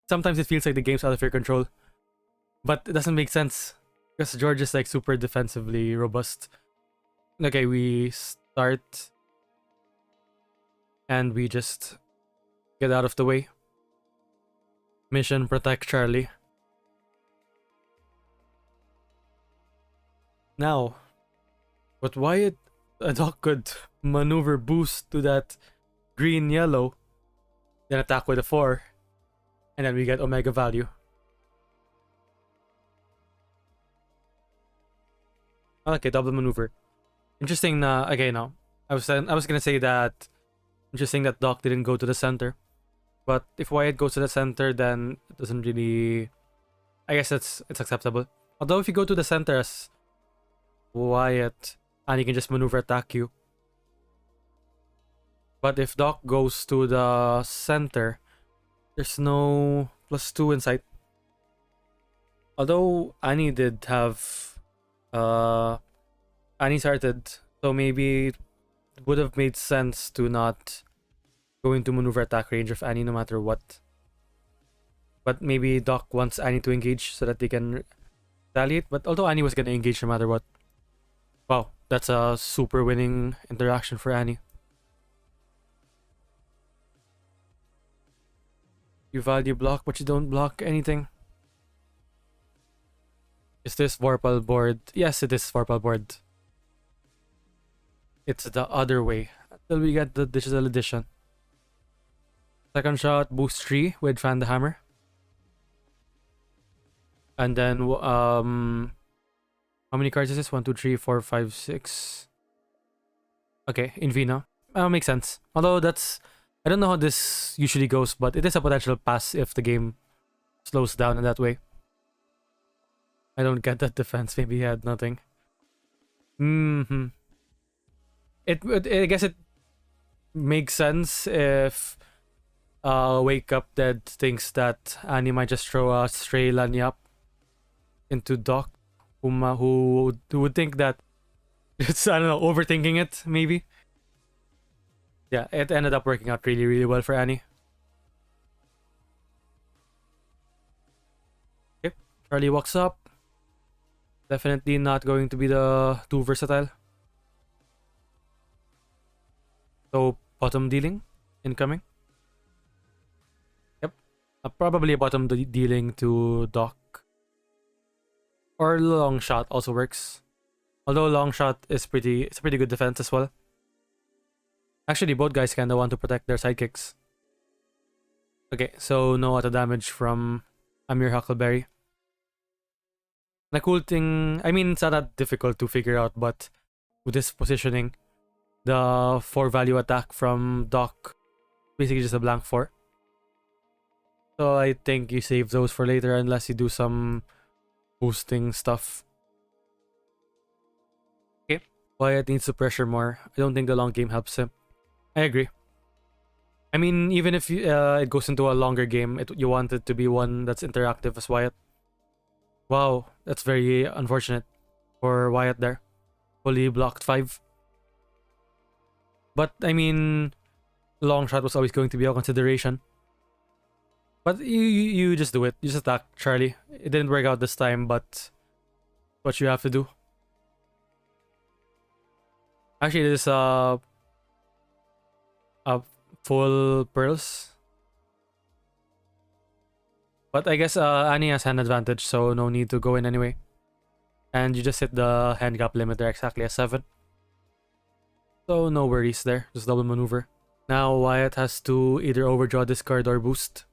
sometimes it feels like the game's out of your control, but it doesn't make sense because George is like super defensively robust. Okay, we start and we just get out of the way. Mission: protect Charlie. Now, but Wyatt, a dog could maneuver boost to that green yellow, then attack with a 4, and then we get Omega value. Okay, double maneuver. Interesting na, okay, no. I was gonna say that interesting that Doc didn't go to the center. But if Wyatt goes to the center, then it doesn't really, I guess it's acceptable. Although if you go to the center as Wyatt, and he can just maneuver attack you. But if Doc goes to the center, there's no +2 insight. Although Annie did have Annie started, so maybe it would have made sense to not go into maneuver attack range of Annie no matter what. But maybe Doc wants Annie to engage so that they can retaliate. But although Annie was gonna engage no matter what. Wow, that's a super winning interaction for Annie. You value block, but you don't block anything. Is this Vorpal board? Yes, it is Vorpal board. It's the other way until we get the digital edition. Second shot, boost 3 with Fan the Hammer. And then, how many cards is this? 1, 2, 3, 4, 5, 6. Okay, Invina. Makes sense. Although that's, I don't know how this usually goes, but it is a potential pass if the game slows down in that way. I don't get that defense. Maybe he had nothing. I guess it makes sense if Wakeupdead thinks that Annie might just throw a stray Lanyap into Doc, who would think that it's, I don't know, overthinking it, maybe. Yeah, it ended up working out really, really well for Annie. Okay, Charlie walks up. Definitely not going to be the too versatile. So, bottom dealing incoming. Yep, probably a bottom dealing to Doc. Or long shot also works. Although long shot is it's a pretty good defense as well. Actually, both guys kinda want to protect their sidekicks. Okay, so no auto damage from Amir Huckleberry. The cool thing, I mean, it's not that difficult to figure out, but with this positioning, the 4 value attack from Doc, basically just a blank 4. So I think you save those for later unless you do some boosting stuff. Okay, Wyatt needs to pressure more. I don't think the long game helps him. I agree. I mean, even if it goes into a longer game, you want it to be one that's interactive as Wyatt. Wow, that's very unfortunate for Wyatt there. Fully blocked 5. But, I mean, long shot was always going to be a consideration. But you just do it. You just attack Charlie. It didn't work out this time, but what you have to do. Actually, it is a full pearls. But I guess Annie has hand advantage, so no need to go in anyway. And you just hit the hand gap limit there exactly at 7. So no worries there, just double maneuver. Now Wyatt has to either overdraw this card or boost.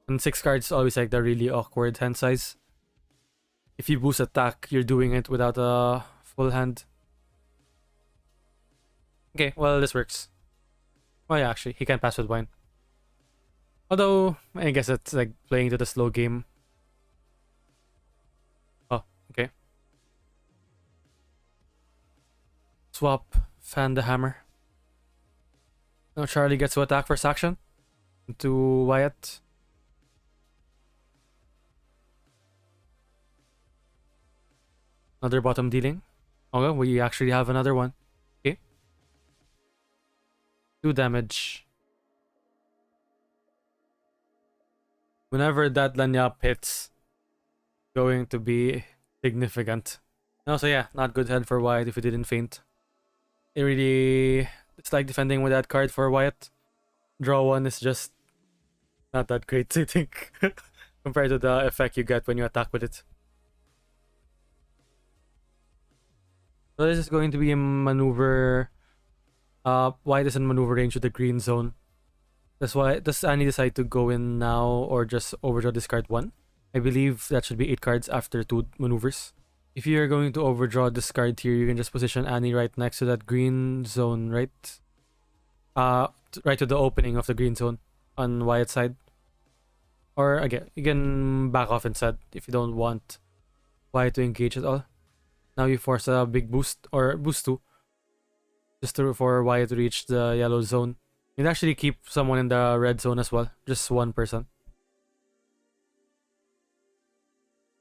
And 6 cards is always like the really awkward hand size. If you boost attack, you're doing it without a full hand. Okay, well this works. Oh yeah, actually, he can pass with wine. Although, I guess it's like playing to the slow game. Oh, okay. Swap, Fan the Hammer. Now Charlie gets to attack first action. To Wyatt. Another bottom dealing. Okay, we actually have another one. Okay. 2 damage. Whenever that lanyap hits, going to be significant. Also, yeah, not good head for Wyatt if he didn't faint. It's like defending with that card for Wyatt. Draw 1 is just not that great, I think, compared to the effect you get when you attack with it. So this is going to be a maneuver. Wyatt is in maneuver range with the green zone. That's why, does Annie decide to go in now or just overdraw discard 1? I believe that should be 8 cards after 2 maneuvers. If you're going to overdraw this card here, you can just position Annie right next to that green zone, right? Right to the opening of the green zone on Wyatt's side. Or again, you can back off instead if you don't want Wyatt to engage at all. Now you force a big boost, or boost 2, just for Wyatt to reach the yellow zone. You can actually keep someone in the red zone as well, just one person.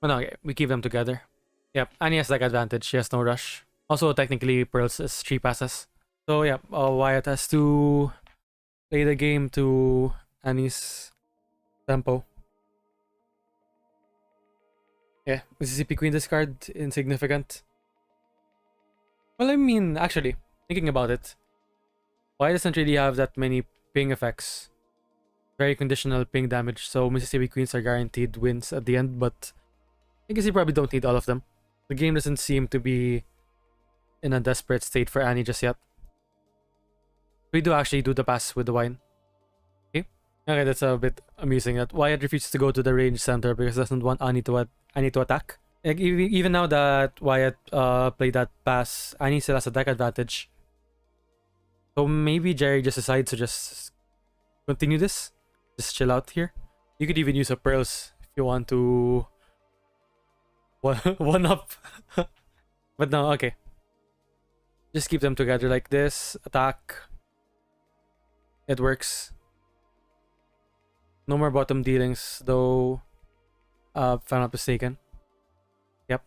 But no, okay, we keep them together. Yep, Annie has like advantage, she has no rush. Also, technically, Pearls is 3 passes. So yeah, Wyatt has to play the game to Annie's tempo. Yeah, Mississippi Queen discard, insignificant. Well, I mean, actually, thinking about it, Wyatt doesn't really have that many ping effects. Very conditional ping damage, so Mississippi Queens are guaranteed wins at the end, but I guess you probably don't need all of them. The game doesn't seem to be in a desperate state for Annie just yet. We do actually do the pass with the wine. Okay, that's a bit amusing that Wyatt refuses to go to the range center because he doesn't want Annie to attack. Like, even now that Wyatt played that pass, Annie still has a deck advantage. So maybe Jerry just decides to just continue this. Just chill out here. You could even use a Pearls if you want to one up. But no, okay. Just keep them together like this. Attack. It works. No more bottom dealings, though, if I'm not mistaken. Yep.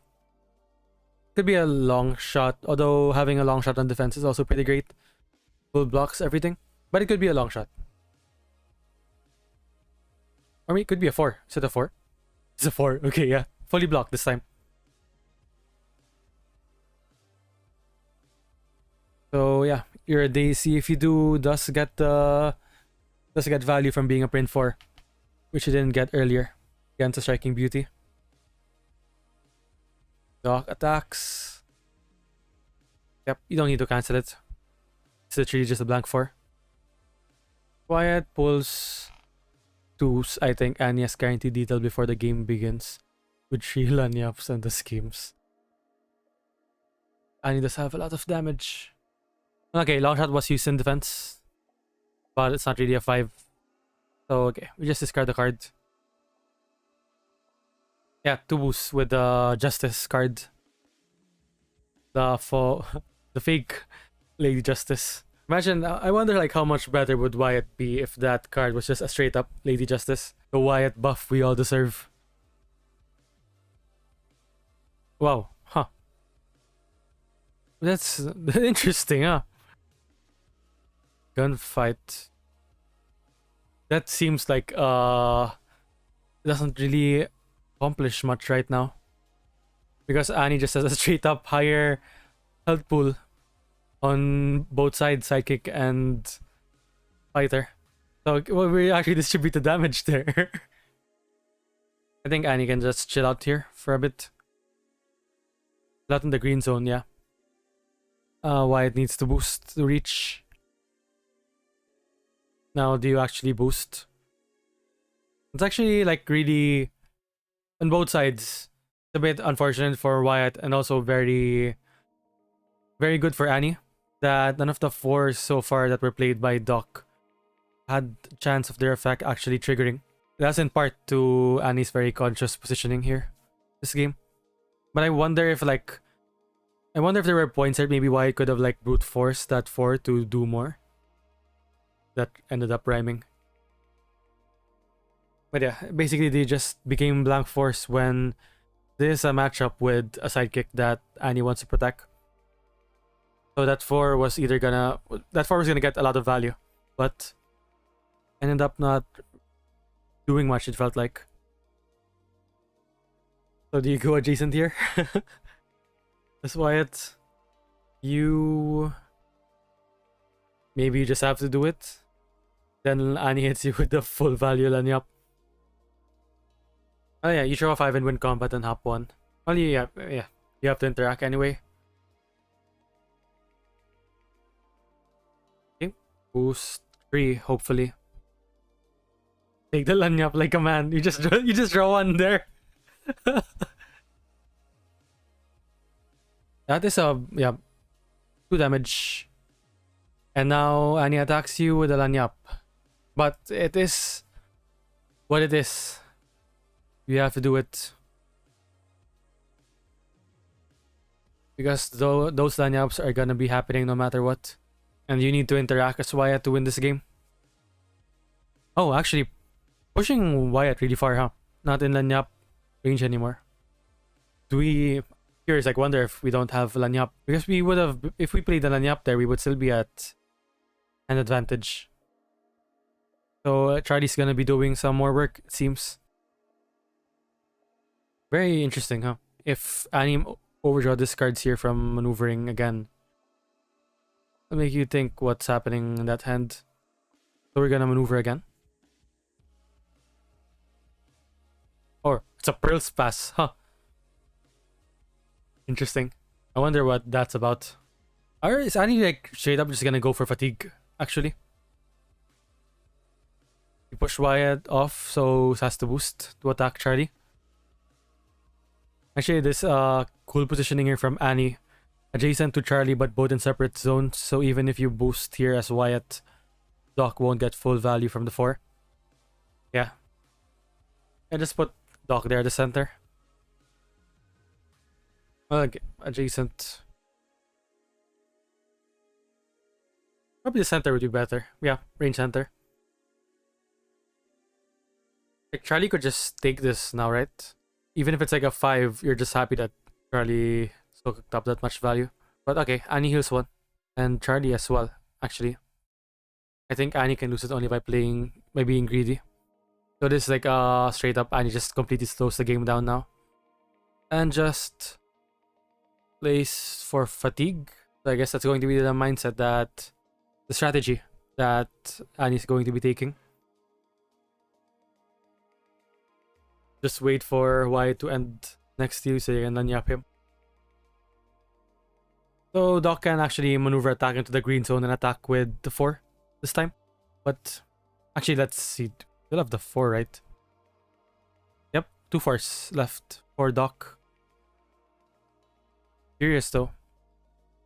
Could be a long shot, although having a long shot on defense is also pretty great. Full blocks everything, but it could be a long shot. Or maybe it could be a 4. Is it a 4? It's a 4. Okay, yeah. Fully blocked this time. So yeah, you're a Daisy. If you do, does get value from being a print 4, which you didn't get earlier. Against a Striking Beauty. Dock attacks. Yep, you don't need to cancel it. It's literally just a blank 4. Wyatt pulls 2s. I think Annie has guaranteed detail before the game begins. With 3 lanyups and the schemes. Annie does have a lot of damage. Okay, long shot was used in defense. But it's not really a 5. So okay, we just discard the card. Yeah, 2 boosts with the Justice card. The fake Lady Justice. Imagine, I wonder like how much better would Wyatt be if that card was just a straight up Lady Justice. The Wyatt buff we all deserve. Wow, huh. That's interesting, huh? Gunfight. That seems like it doesn't really accomplish much right now. Because Annie just has a straight up higher health pool on both sides, sidekick and fighter. So well, we actually distribute the damage there. I think Annie can just chill out here for a bit. Chill out in the green zone, yeah. Wyatt needs to boost to reach. Now, do you actually boost? It's actually like really on both sides. It's a bit unfortunate for Wyatt and also very, very good for Annie that none of the 4s so far that were played by Doc had a chance of their effect actually triggering. That's in part to Annie's very conscious positioning here, this game. But I wonder if there were points that maybe Wyatt could have like brute forced that 4 to do more. That ended up rhyming. But yeah, basically they just became blank force when this is a matchup with a sidekick that Annie wants to protect. So that 4 was gonna get a lot of value, but ended up not doing much, it felt like. So do you go adjacent here? That's Wyatt. You... Maybe you just have to do it. Then Annie hits you with the full value lanyap. Oh yeah, you draw 5 and win combat and hop 1. Well, yeah. You have to interact anyway. Okay. Boost 3, hopefully. Take the lanyap like a man. You just draw 1 there. That is a 2 damage. And now Annie attacks you with a lanyap. But it is what it is. You have to do it. Because those lanyaps are gonna be happening no matter what. And you need to interact as Wyatt to win this game. Oh, actually, pushing Wyatt really far, huh? Not in lanyap range anymore. Do we... Curious, like, wonder if we don't have lanyap. Because we would have... If we played the lanyap there, we would still be at an advantage. So Charlie's gonna be doing some more work, it seems. Very interesting, huh? If Annie overdraw discards here from maneuvering again, it'll make you think what's happening in that hand. So we're gonna maneuver again. Or it's a Pearl's Pass, huh? Interesting. I wonder what that's about. Or is Annie like straight up just gonna go for fatigue, actually? You push Wyatt off, so it has to boost to attack Charlie. Actually, this cool positioning here from Annie. Adjacent to Charlie, but both in separate zones. So even if you boost here as Wyatt, Doc won't get full value from the 4. Yeah. And just put Doc there at the center. Okay, adjacent. Probably the center would be better. Yeah, range center. Like Charlie could just take this now, right? Even if it's like a 5, you're just happy that Charlie soaked up that much value. But okay, Annie heals 1. And Charlie as well, actually. I think Annie can lose it only by being greedy. So this is like straight up Annie just completely slows the game down now. And just plays for fatigue. So I guess that's going to be the mindset that the strategy that Annie's going to be taking. Just wait for Wyatt to end next to you so you can lanyap him. So Doc can actually maneuver attack into the green zone and attack with the 4 this time. But actually, let's see. We'll have the 4, right? Yep, 2 4s left for Doc. Curious though.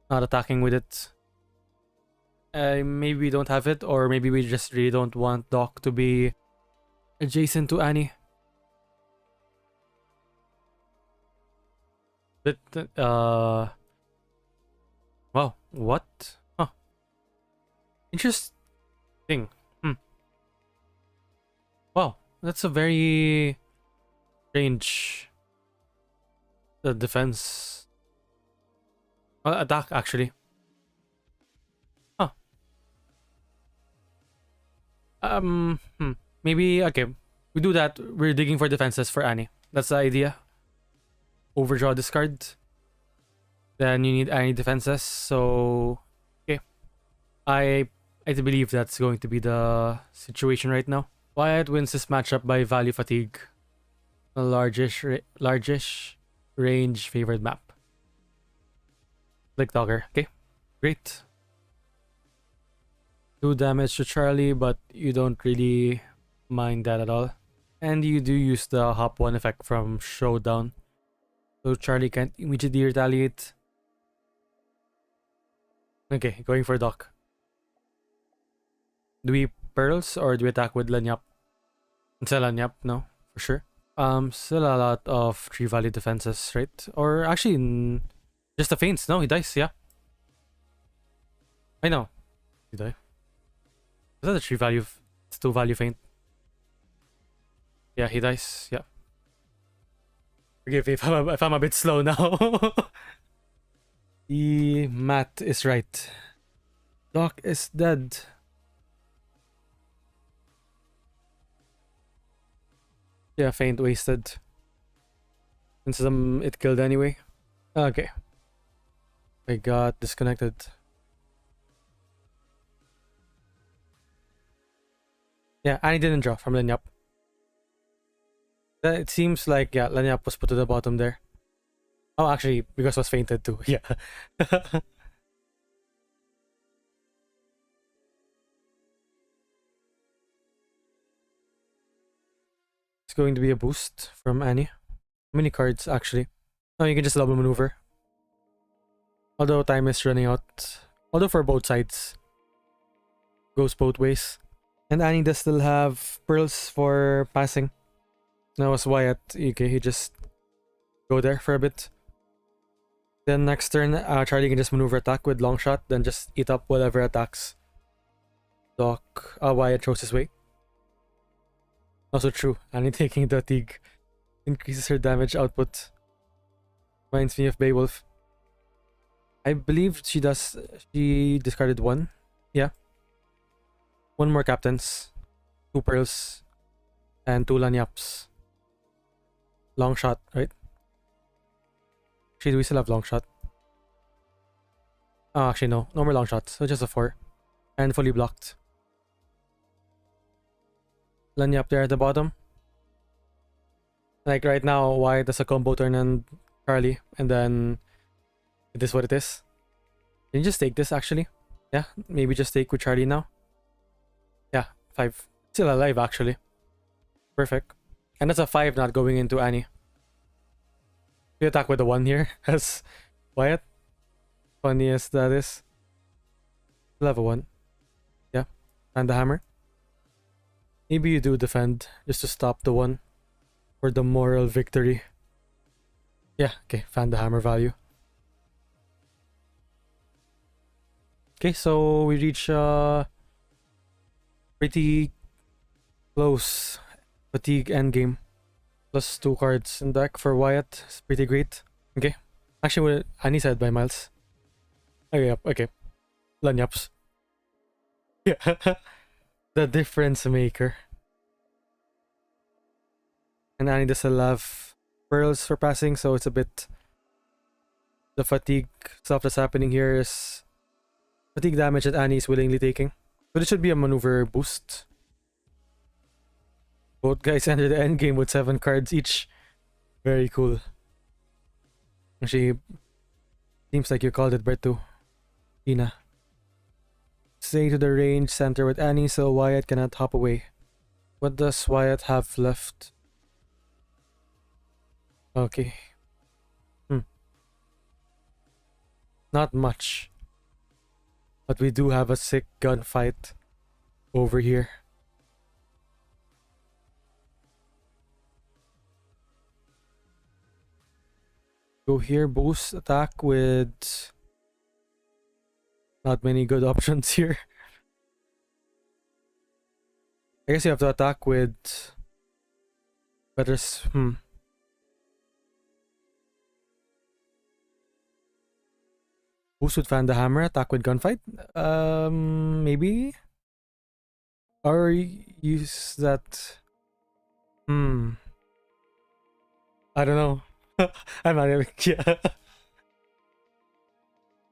Not attacking with it. Maybe we don't have it, or maybe we just really don't want Doc to be adjacent to Annie. But wow, what? Huh. Interesting. Wow, that's a very strange defense attack actually. Huh. Maybe okay. We do that. We're digging for defenses for Annie. That's the idea. Overdraw discard. Then you need Annie defenses. So okay. I believe that's going to be the situation right now. Wyatt wins this matchup by value fatigue. A largish range favored map. Like Dogger. Okay. Great. 2 damage to Charlie, but you don't really mind that at all. And you do use the hop 1 effect from Showdown. So Charlie can't immediately retaliate. Okay, going for Doc. Do we pearls or do we attack with lanyap? It's a lanyap, no, for sure. Still a lot of 3 value defenses, right? Or actually, just the feints. No, he dies, yeah. I know. He died. Is that a 3 value? It's 2 value feint. Yeah, he dies, yeah. Forgive me if I'm a bit slow now. The math is right. Doc is dead. Yeah, faint wasted. Since it killed anyway. Okay. I got disconnected. Yeah, and he didn't draw from Lanyap. It seems like, yeah, Lanyap was put to the bottom there. Oh, actually, because it was fainted too. Yeah. It's going to be a boost from Annie. How many cards, actually? Oh, you can just double maneuver. Although time is running out. Although for both sides. Goes both ways. And Annie does still have pearls for passing. Now was Wyatt. Okay, he just go there for a bit. Then next turn, Charlie can just maneuver attack with long shot, then just eat up whatever attacks Wyatt throws his way. Also true, Annie taking the Teague increases her damage output. Reminds me of Beowulf. I believe she discarded one. Yeah. One more captains. 2 pearls. And 2 lanyaps. Long shot, right? Actually, do we still have long shot? Oh, actually no. No more long shots. So just a 4. And fully blocked. Lanyap there at the bottom. Like right now, Wyatt does a combo turn on Charlie, and then it is what it is. Can you just take this actually? Yeah, maybe just take with Charlie now. Yeah, 5. Still alive actually. Perfect. And that's a 5 not going into Annie. We attack with a 1 here as Wyatt. Funny as that is. Still have a 1. Yeah. And the hammer. Maybe you do defend just to stop the 1 for the moral victory. Yeah, okay, fan the hammer value. Okay, so we reach pretty close fatigue endgame. Plus 2 cards in deck for Wyatt. It's pretty great. Okay. Actually, what Annie said by Miles. Okay, yep, okay. Lanyaps. Yeah. The difference maker. And Annie does still have pearls for passing, so it's a bit... The fatigue stuff that's happening here is fatigue damage that Annie is willingly taking. But it should be a maneuver boost. Both guys enter the end game with 7 cards each. Very cool. Actually, seems like you called it, Berto. Tina. Stay to the range center with Annie so Wyatt cannot hop away. What does Wyatt have left? Okay. Not much. But we do have a sick gunfight over here. Go here, boost attack with not many good options here. I guess you have to attack with better. Boost with fan the hammer, attack with gunfight. Maybe. Or use that. I don't know. I'm not even. Yeah.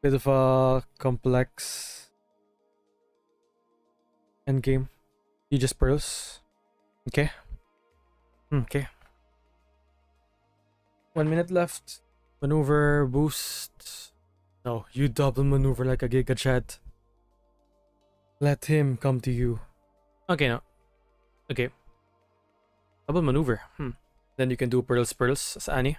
Bit of a complex endgame. You just pearls. Okay. Okay. 1 minute left. Maneuver, boost. No, you double maneuver like a Giga Chat. Let him come to you. Okay, no. Okay. Double maneuver. Then you can do pearls as Annie.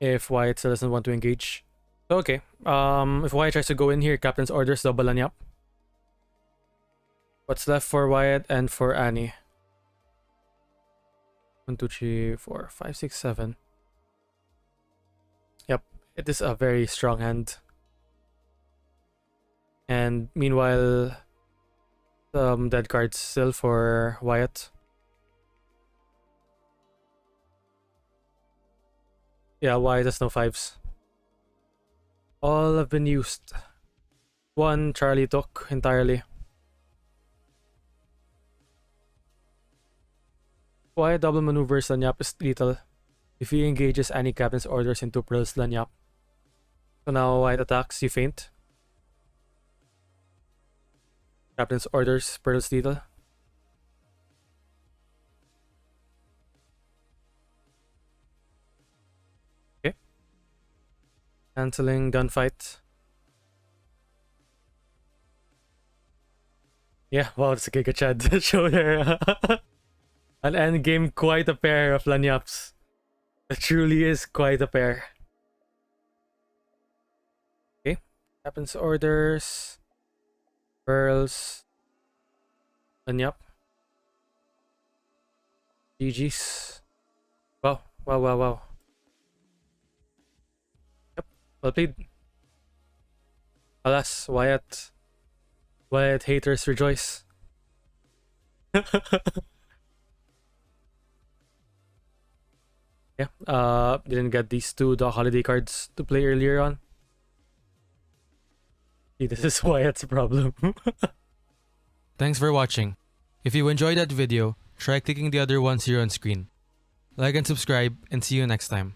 If Wyatt still doesn't want to engage. Okay. If Wyatt tries to go in here, captain's orders double lanyap. What's left for Wyatt and for Annie? 1, 2, 3, 4, 5, 6, 7. Yep, it is a very strong hand. And meanwhile, dead cards still for Wyatt. Yeah, Wyatt has no 5s. All have been used. 1 Charlie took entirely. Wyatt double maneuvers Lanyap is lethal if he engages any captain's orders into Pearl's Lanyap. So now Wyatt attacks, you faint. Captain's orders, Pearl's lethal. Okay. Canceling gunfight. Yeah, wow, it's a Giga Chad show there. An endgame, quite a pair of Lanyaps. It truly is quite a pair. Okay. Captain's orders. Pearls. Lanyap. GG's. Wow, wow, wow, wow. Yep, well played. Alas, Wyatt haters rejoice. Yeah, didn't get these two Doc Holiday cards to play earlier on. See, this is Wyatt's problem. Thanks for watching. If you enjoyed that video, try clicking the other ones here on screen. Like and subscribe, and see you next time.